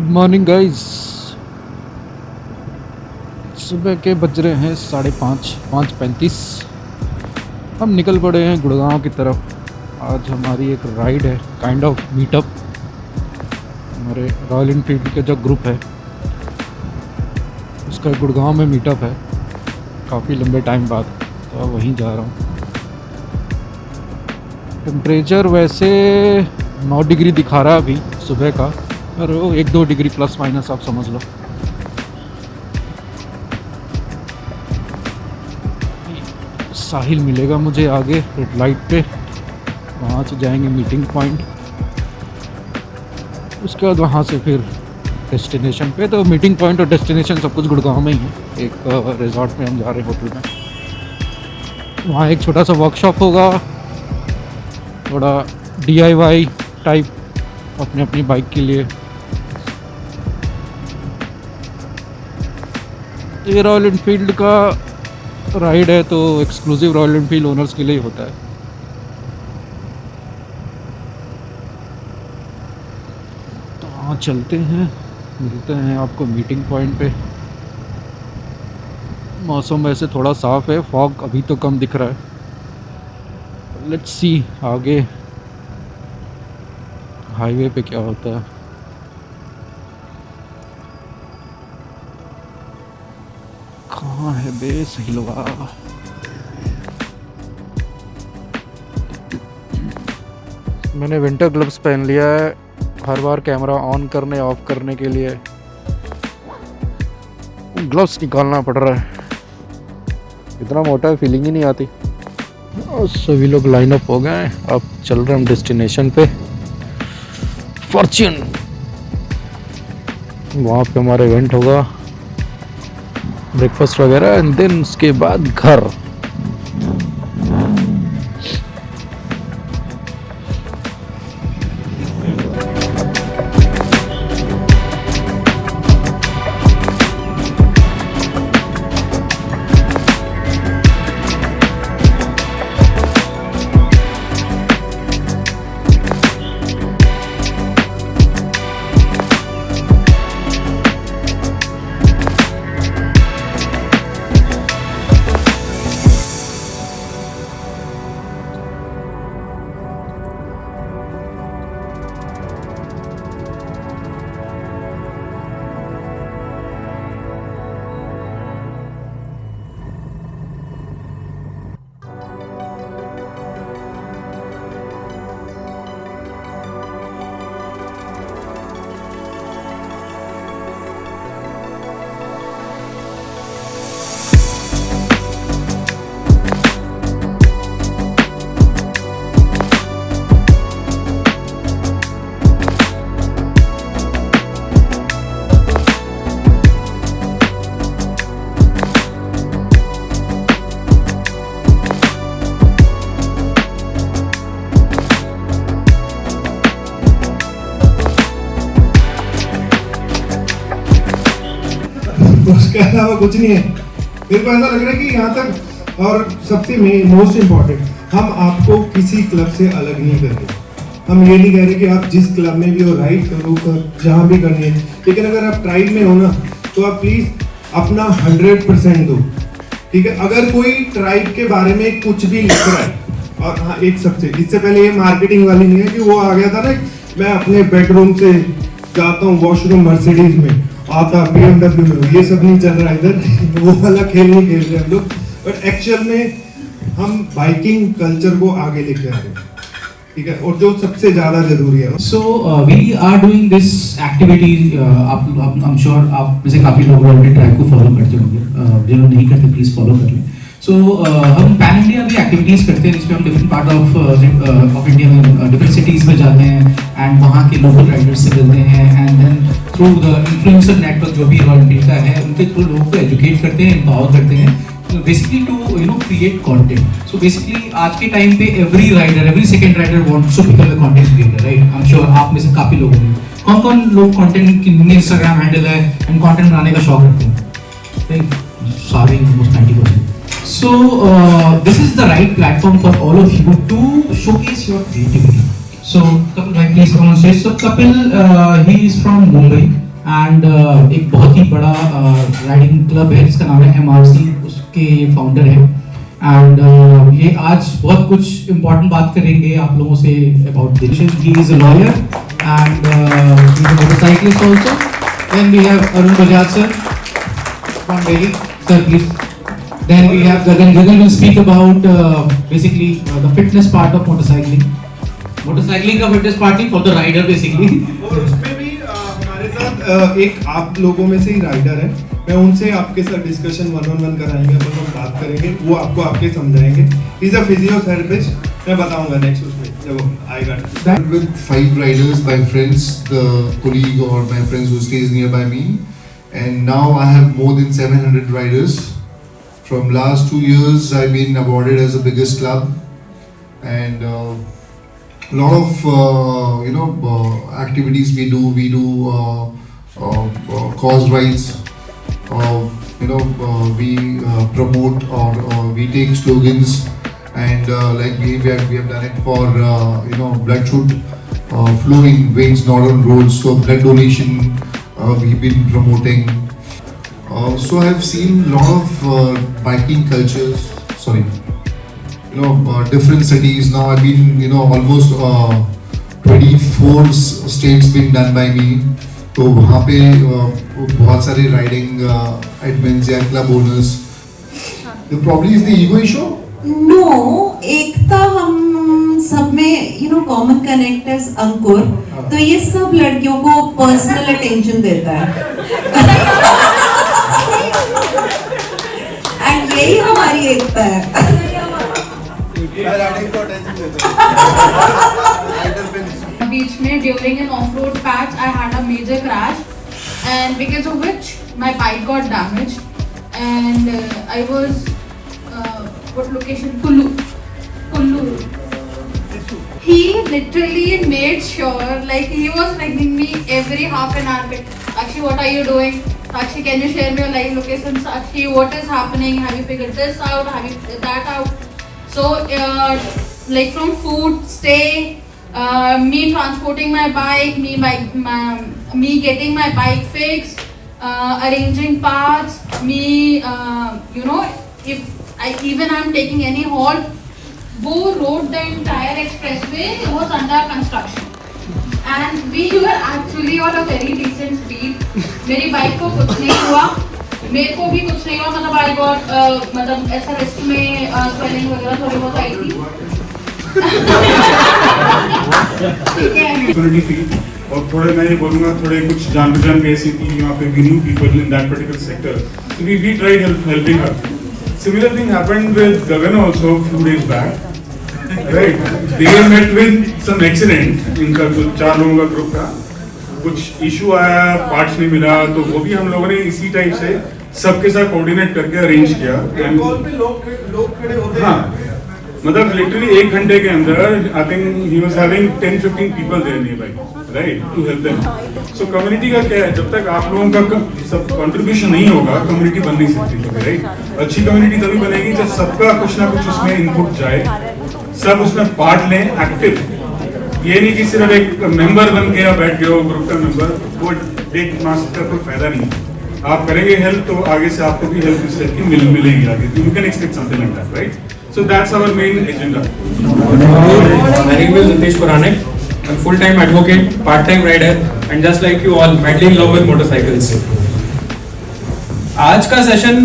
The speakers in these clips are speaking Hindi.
Good morning guys. सुबह के बज रहे हैं 5:30 हम निकल पड़े हैं गुड़गांव की तरफ। आज हमारी एक राइड है, काइंड ऑफ मीटअप। हमारे रॉयल इनफील्ड का जो ग्रुप है उसका गुड़गांव में मीटअप है काफ़ी लंबे टाइम बाद, तो वहीं जा रहा हूँ। टेम्परेचर वैसे 9 डिग्री दिखा रहा है अभी सुबह का, और वो 1-2 डिग्री प्लस माइनस आप समझ लो। साहिल मिलेगा मुझे आगे रेड लाइट पे, वहाँ से जाएंगे मीटिंग पॉइंट, उसके बाद वहाँ से फिर डेस्टिनेशन पे। तो मीटिंग पॉइंट और डेस्टिनेशन सब कुछ गुड़गांव में ही है। एक रिजॉर्ट में हम जा रहे हैं, होटल में। वहाँ एक छोटा सा वर्कशॉप होगा, थोड़ा DIY टाइप अपनी अपनी बाइक के लिए। ये रॉयल इनफील्ड का राइड है तो एक्सक्लूसिव रॉयल इनफील्ड ओनर्स के लिए ही होता है। तो वहाँ चलते हैं, मिलते हैं आपको मीटिंग पॉइंट पे। मौसम वैसे थोड़ा साफ़ है, फॉग अभी तो कम दिख रहा है। लेट्स सी आगे हाईवे पे क्या होता है। कहाँ है बे सही लोग? मैंने विंटर ग्लव्स पहन लिया है, हर बार कैमरा ऑन करने ऑफ करने के लिए ग्लव्स निकालना पड़ रहा है। इतना मोटा है, फीलिंग ही नहीं आती। और सभी लोग लाइन अप हो गए हैं, अब चल रहे हम डेस्टिनेशन पे, फॉर्च्यून। वहाँ पे हमारा इवेंट होगा, ब्रेकफास्ट वगैरह, एंड देन उसके बाद घर। उसके अलावा कुछ नहीं है। मेरे को ऐसा लग रहा है कि यहाँ तक, और सबसे मोस्ट इम्पोर्टेंट, हम आपको किसी क्लब से अलग नहीं कर रहे। हम ये नहीं कह रहे कि आप जिस क्लब में भी हो राइड करो, जहाँ भी करनी है, लेकिन अगर आप ट्राइब में हो ना तो आप प्लीज अपना 100% दो, ठीक है। अगर कोई ट्राइब के बारे में कुछ भी लिख रहा है, और हाँ एक सबसे, इससे पहले ये मार्केटिंग वाली नहीं है कि वो आ गया था ना, मैं अपने बेडरूम से जाता हूँ वॉशरूम मर्सिडीज में, आता BMW में, ये सब नहीं चल रहा इधर। वो वाला खेल नहीं खेल रहे हम लोग, बट एक्चुअल में हम बाइकिंग कल्चर को आगे लेके आ रहे हैं, ठीक है, और जो सबसे ज्यादा जरूरी है। So we are doing this activity. आप आई एम श्योर आप में से काफी लोग ऑलरेडी ट्रैक को फॉलो करते होंगे, जो लोग नहीं करते प्लीज फॉलो कर लें। सो हम पैन इंडिया भी एक्टिविटीज करते हैं, जिसमें हम डिफरेंट पार्ट ऑफ इंडिया में डिफरेंट सिटीज में जाते हैं एंड वहाँ के लोकल राइडर्स से मिलते हैं, and then through the influencer network जो भी रॉयल इनफील्ड का है, उनके थ्रू लोगों को एजुकेट करते हैं, एम्पावर करते हैं, basically to create content. So basically आज के टाइम पे every second rider wants to become a content creator, right. I am sure आप में से काफी लोग होंगे। कौन कौन लोग कंटेंट की इंस्टाग्राम हैंडल है एंड कंटेंट बनाने का शौक रखते हैं? राइट, सारे almost 90%. So this is the right platform for all of you to showcase your creativity. So Kapil bhai, please come on stage. So Kapil, he is from Mumbai. And एक बहुत ही बड़ा राइडिंग क्लब है जिसका नाम है MRC, उसके ये फाउंडर है। एंड ये आज बहुत कुछ इम्पोर्टेंट बात करेंगे आप लोगों से about this. He is a lawyer and he is a motorcyclist also. Then we have Arun Bajaj sir from Delhi, sir please. Then we have Gagan. Gagan will speak about basically the fitness part of motorcycling. Motorcycling का fitness part he for the rider basically. और उसमें भी हमारे साथ एक आप लोगों में से ही राइडर है, मैं उनसे आपके साथ डिस्कशन 1-on-1 कराएंगे, अपन हम बात करेंगे, वो आपको आपके समझाएंगे। इज अ फिजियोथेरेपिस्ट, मैं बताऊंगा नेक्स्ट उसमें जब आएगा। With 5 riders, my friends, the colleague or my friends who stays nearby me, and now I have more than 700 riders. From last 2 years, I've been awarded as the biggest club, and lot of activities we do. We do cause rides. We promote or we take slogans, and like we have done it for blood should flow in veins, not on roads. So blood donation we've been promoting. So I have seen a lot of biking cultures. Different cities. Now I've been almost 24 states been done by me. तो वहाँ पे बहुत सारे राइडिंग एडमिन्स या club owners. The probably is the ego issue. No, एकता हम सब में कॉमन कनेक्टर्स अंकुर, तो ये सब लड़कियों को पर्सनल अटेंशन देता है एंड यही हमारी एकता है। बीच में during an off-road patch I had a major crash, and because of which my bike got damaged, and I was what location? Kullu. He literally made sure, like he was ringing me every half an hour. Sakshi, what are you doing? Sakshi, can you share me your live location? Sakshi, what is happening? Have you figured this out? Have you figured that out? So, like from food, stay, me transporting my bike, me getting my bike fixed, arranging parts, me, if I'm taking any halt, वो road the entire expressway was under construction, and we were actually on a very decent speed. मेरी बाइक को कुछ नहीं हुआ, मेरे को भी कुछ नहीं हुआ, मतलब I got मतलब ऐसा रिस्ट में swelling वगैरह थोड़ी बहुत आई थी। ठीक है। और थोड़े मैं ये बोलूँगा, थोड़े कुछ जान पहचान भी ऐसी थी यहाँ पे, we knew people in that particular sector, so we tried helping her. Similar thing happened with Gagan also few days back. Right, they met with some accident. इनका जो 4 लोगों का ग्रुप था, कुछ इशू आया, पार्ट्स नहीं मिला, तो वो भी हम लोगों ने इसी टाइप से सबके साथ कोऑर्डिनेट करके अरेंज किया। कॉल पे लोग खड़े होते हैं। हाँ, मतलब लिटरली 1 घंटे के अंदर I think he was having 10-15 people there nearby, right, to help them. So community का क्या है, जब तक आप लोगों का सब कंट्रीब्यूशन नहीं होगा, कम्युनिटी बन नहीं सकती, राइट। अच्छी कम्युनिटी तभी बनेगी जब सबका कुछ ना कुछ उसमें इनपुट जाए, सब उसमें पार्ट लें, एक्टिव। ये नहीं कि सिर्फ एक मेंबर बन के या बैठ गए हो ग्रुप का मेंबर, वो देख मास्टर का कोई फायदा नहीं है। आप करेंगे हेल्प तो आगे से आपको भी हेल्प इस तरह की मिलेगी आगे, you can expect something like that, right. So that's our main agenda. My name is Nitesh Puranik. I'm full-time advocate, part-time rider, and just like you all, madly in love with motorcycles. आज का सेशन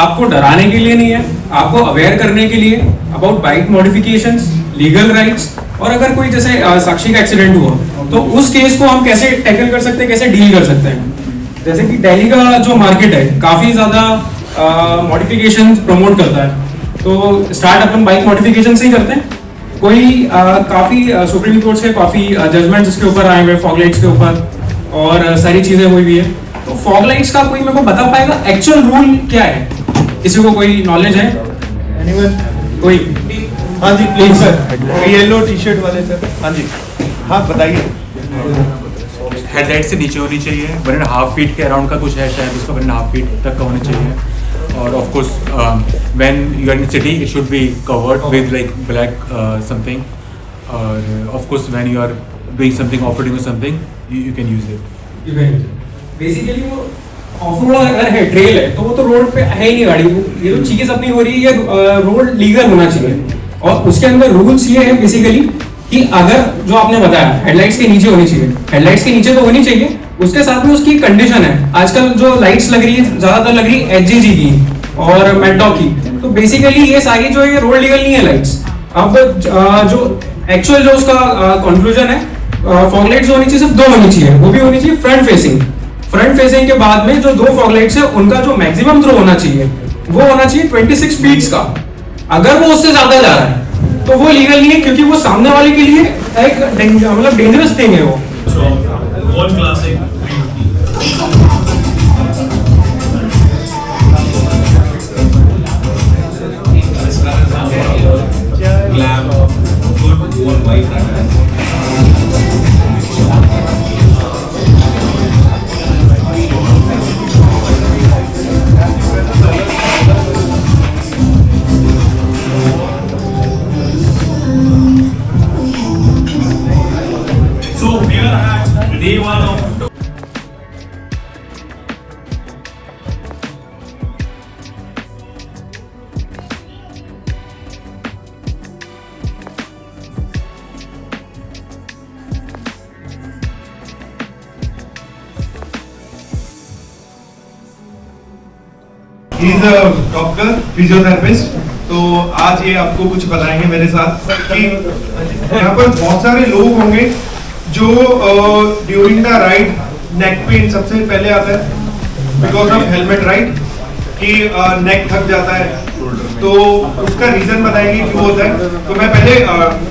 आपको डराने के लिए नहीं है, आपको अवेयर करने के लिए about bike modifications, legal rights, और अगर कोई जैसे साक्षी का एक्सीडेंट हुआ तो उस केस को हम कैसे टैकल कर सकते हैं, कैसे डील कर सकते हैं। जैसे कि दिल्ली का जो मार्केट है काफ़ी ज़्यादा मॉडिफिकेशन प्रमोट करता है, तो स्टार्ट अपन बाइक मॉडिफिकेशन से ही करते हैं। कोई काफ़ी सुप्रीम कोर्ट से काफ़ी जजमेंट्स इसके ऊपर आए हुए, फॉग लाइट्स के ऊपर और सारी चीज़ें हुई भी है। तो फॉग लाइट्स का कोई मेरे को बता पाएगा एक्चुअल रूल क्या है, किसी को कोई नॉलेज है? एनीवन? कोई? हाँ जी please sir, yellow T shirt वाले सर। हाँ जी, हाँ बताइए। हेडलाइट से नीचे होनी चाहिए, 1.5 फीट के अराउंड का कुछ है शायद, उसका 1.5 फीट तक का होना चाहिए। और of course when you are in city it should be covered with like black something, और of course when you are doing something, off roading और something, you can use it. Basically वो ऑफ रोड अगर है, ट्रेल है, तो वो तो रोड पे है ही नहीं गाड़ी। ये तो चीज अपनी हो रही है, रोड लीगल होना चाहिए। और उसके अंदर रूल्स ये है बेसिकली कि अगर जो आपने बताया हेडलाइट्स के नीचे होनी चाहिए, हेडलाइट्स के नीचे तो होनी चाहिए, उसके साथ में उसकी कंडीशन है। आजकल जो लाइट्स लग रही है ज्यादातर लग रही है एचजीजी की और मेट्रो की, तो बेसिकली ये सारी जो है रोड लीगल नहीं है लाइट्स। अब जो एक्चुअल जो उसका कंक्लूजन है, फॉग लाइट्स होनी चाहिए, सिर्फ 2 होनी चाहिए, वो भी होनी चाहिए फ्रंट फेसिंग। फ्रंट फेसिंग के बाद में जो 2 फॉग लाइट्स है उनका जो मैक्सिमम थ्रो होना चाहिए वो होना चाहिए 26 फीट का। अगर वो उससे ज्यादा जा रहा है तो वो लीगल नहीं है, क्योंकि वो सामने वाले के लिए एक मतलब डेंजरस थिंग है वो। World classic. Glam, good old white So we are at day 1 of He is a doctor, physiotherapist. तो आज ये आपको कुछ बताएंगे मेरे साथ कि यहाँ पर बहुत सारे लोग होंगे जो during the ride neck pain सबसे पहले आता है बिकॉज ऑफ हेलमेट राइड कि नेक थक जाता है, तो उसका रीजन बताएंगे क्यों होता है। तो मैं पहले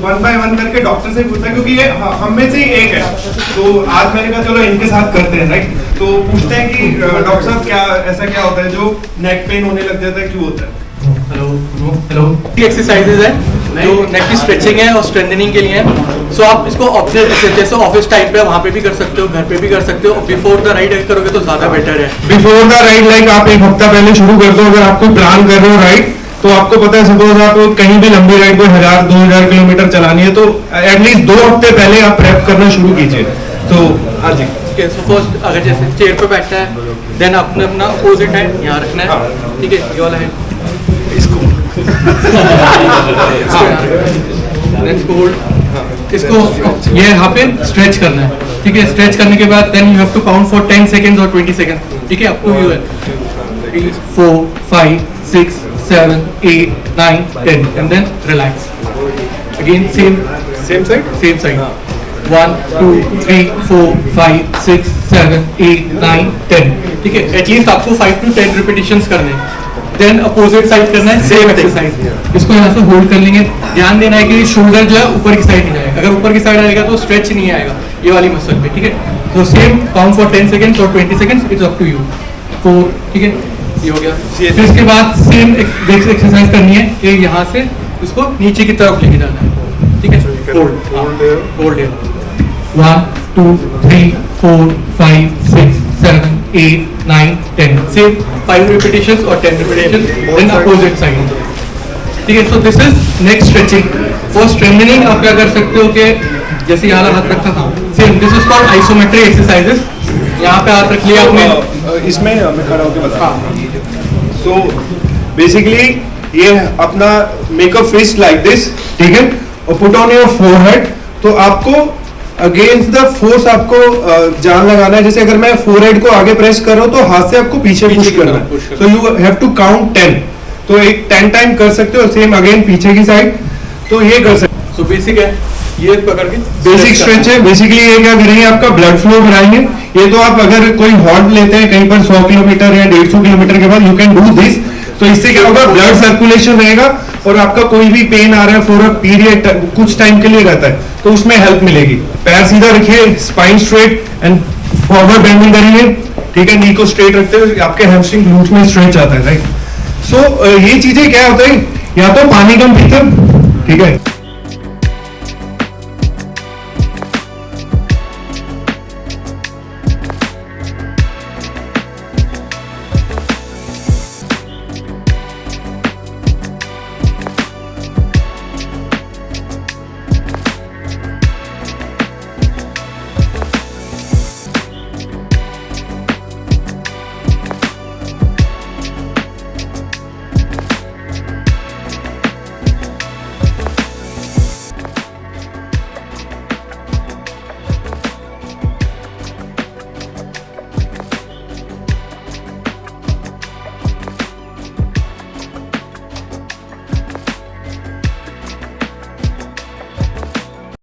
1 by 1 करके डॉक्टर से पूछता क्योंकि ये हम में से ही एक है, तो आज मैंने कहा चलो इनके साथ करते हैं राइट। तो पूछते हैं कि डॉक्टर साहब क्या ऐसा क्या होता है जो नेक पेन होने लग जाता है, क्यों होता है? हेलो एक्सरसाइजेज है जो नेक की स्ट्रेचिंग है और स्ट्रेंथनिंग के लिए है। सो आप इसको ऑप्शनल जैसे ऑफिस टाइम पे वहाँ पे भी कर सकते हो, घर पे भी कर सकते हो। बिफोर द राइड अगर करोगे तो ज्यादा बेटर है। बिफोर द राइड लाइक आप 1 हफ्ता पहले शुरू कर दो। अगर आपको प्लान कर रहे हो राइड, तो आपको पता है सपोज आप कहीं भी लंबी राइड को 1000-2000 किलोमीटर चलानी है, तो एटलीस्ट 2 हफ्ते पहले आप प्रेप करना शुरू कीजिए। तो हाँ जी, ठीक है। सो फर्स्ट अगर जैसे चेयर पे बैठना है, देन आपने अपना अपोजिट हैंड यहाँ रखना है, ठीक है, ये वाला है इसको इसको ये यहाँ पे स्ट्रेच करना है, ठीक है। स्ट्रेच करने के बाद then you have to count for 10 seconds और 20 सेकेंड्स, ठीक है। अप टू यू है 3, 4, 5, 6, 7, 8, 9, 10 and then relax again same side 1, 2, 3, 4, 5, 6, 7, 8, 9, 10, ठीक है। एटलीस्ट आपको 5 to 10 रिपीटिशंस करने हैं। देन अपोजिट साइड करना है, सेम एक्सरसाइज। इसको यहाँ से होल्ड कर लेंगे। ध्यान देना है कि शोल्डर जो है ऊपर की साइड नहीं जाएगा। अगर ऊपर की साइड आएगा तो स्ट्रेच नहीं आएगा ये वाली मसल पे, ठीक है। तो सेम काउंट फॉर 10 सेकेंड्स और 20 seconds, it's up to you. 4, ठीक है, ये हो गया। फिर इसके बाद सेम एक्सरसाइज करनी है कि यहाँ से इसको नीचे की तरफ लेके जाना है, ठीक है। होल्ड 1, 2, 3, 4, 5, 6, 7, 8, 9, 10 सेम 5 रिपीटिशंस और 10 रिपीटिशंस देन अपोजिट साइड, ठीक है। So this is next stretching. For strengthening आप क्या कर सकते हो कि जैसे यहाँ हाथ रखा था, same this is called isometric exercises. यहाँ पे हाथ रख लिया आपने, इसमें मैं खड़ा होकर बता। सो बेसिकली ये अपना make a fist like this, ठीक है, और पुट ऑन योर फोरहेड। तो आपको अगेंस्ट द फोर्स आपको जान लगाना है। जैसे अगर मैं फोरहेड को आगे प्रेस कर रहा हूँ तो हाथ से आपको पीछे पुश करना है। So you have to count 10। तो एक 10 टाइम कर सकते हो। सेम अगेन पीछे की साइड, तो ये कर सकते हो। सो बेसिक है ये पकड़ के बेसिक स्ट्रेच है। बेसिकली ये क्या करेंगे, आपका ब्लड फ्लो बढ़ाएंगे। ये तो आप अगर कोई हॉल्ट लेते हैं कहीं पर 100 किलोमीटर या 150 किलोमीटर के बाद, यू कैन डू दिस। तो इससे क्या होगा, ब्लड सर्कुलेशन रहेगा और आपका कोई भी पेन आ रहा है फॉर अ पीरियड कुछ टाइम के लिए रहता है, तो उसमें हेल्प मिलेगी। पैर सीधा रखिए, spine straight and forward bending करिए, ठीक है। नी को स्ट्रेट रखते हुए आपके हैमस्ट्रिंग ग्लूट्स में स्ट्रेच आता है, राइट। सो ये चीजें क्या होता है, या तो पानी कम पीते, ठीक है।